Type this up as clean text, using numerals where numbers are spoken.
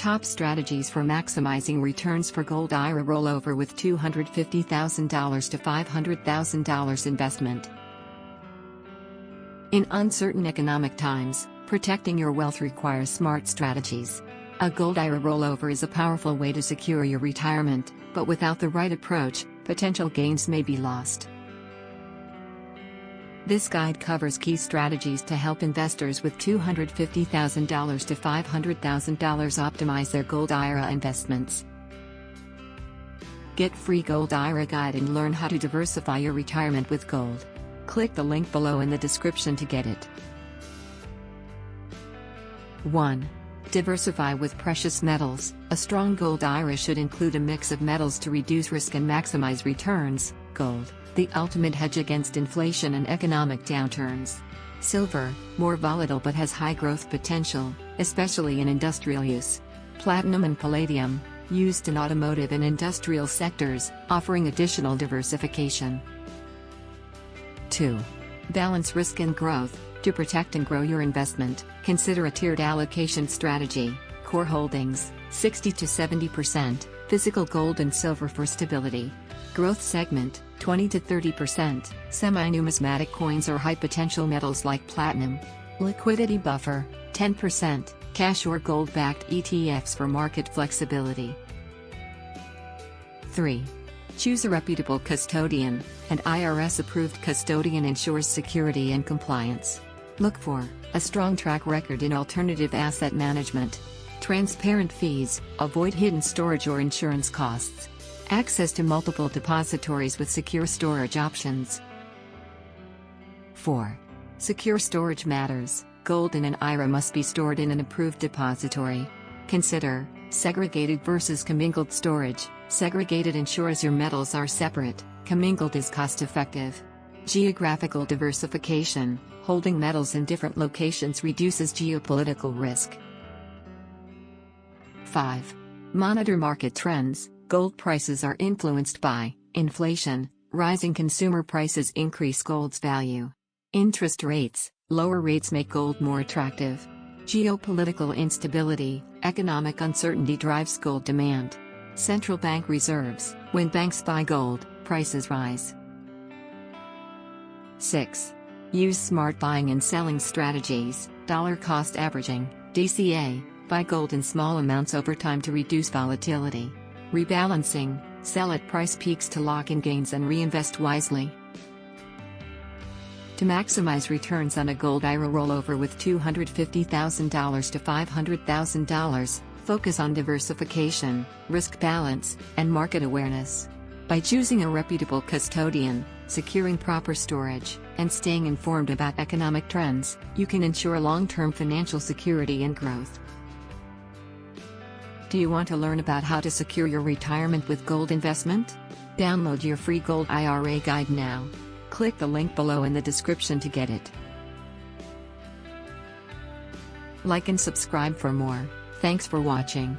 Top strategies for maximizing returns for Gold IRA rollover with $250,000 to $500,000 investment. In uncertain economic times, protecting your wealth requires smart strategies. A Gold IRA rollover is a powerful way to secure your retirement, but without the right approach, potential gains may be lost. This guide covers key strategies to help investors with $250,000 to $500,000 optimize their Gold IRA investments. Get free Gold IRA guide and learn how to diversify your retirement with gold. Click the link below in the description to get it. 1. Diversify with precious metals. A strong Gold IRA should include a mix of metals to reduce risk and maximize returns. Gold, the ultimate hedge against inflation and economic downturns. Silver, more volatile but has high growth potential, especially in industrial use. Platinum and palladium, used in automotive and industrial sectors, offering additional diversification. 2. Balance risk and growth. To protect and grow your investment, consider a tiered allocation strategy. Core holdings, 60 to 70%, physical gold and silver for stability. Growth segment, 20 to 30%, semi-numismatic coins or high-potential metals like platinum. Liquidity buffer, 10%, cash or gold-backed ETFs for market flexibility. 3. Choose a reputable custodian. An IRS-approved custodian ensures security and compliance. Look for a strong track record in alternative asset management. Transparent fees, avoid hidden storage or insurance costs. Access to multiple depositories with secure storage options. 4. Secure storage matters. Gold in an IRA must be stored in an approved depository. Consider segregated versus commingled storage. Segregated ensures your metals are separate, commingled is cost-effective. Geographical diversification. Holding metals in different locations reduces geopolitical risk. 5. Monitor market trends. Gold prices are influenced by inflation. Rising consumer prices increase gold's value. Interest rates. Lower rates make gold more attractive. Geopolitical instability. Economic uncertainty drives gold demand. Central bank reserves. When banks buy gold, prices rise. 6. Use smart buying and selling strategies. Dollar cost averaging, DCA. Buy gold in small amounts over time to reduce volatility. Rebalancing. Sell at price peaks to lock in gains and reinvest wisely. To maximize returns on a Gold IRA rollover with $250,000 to $500,000, focus on diversification, risk balance, and market awareness. By choosing a reputable custodian, securing proper storage, and staying informed about economic trends, you can ensure long-term financial security and growth. Do you want to learn about how to secure your retirement with gold investment? Download your free Gold IRA guide now. Click the link below in the description to get it. Like and subscribe for more. Thanks for watching.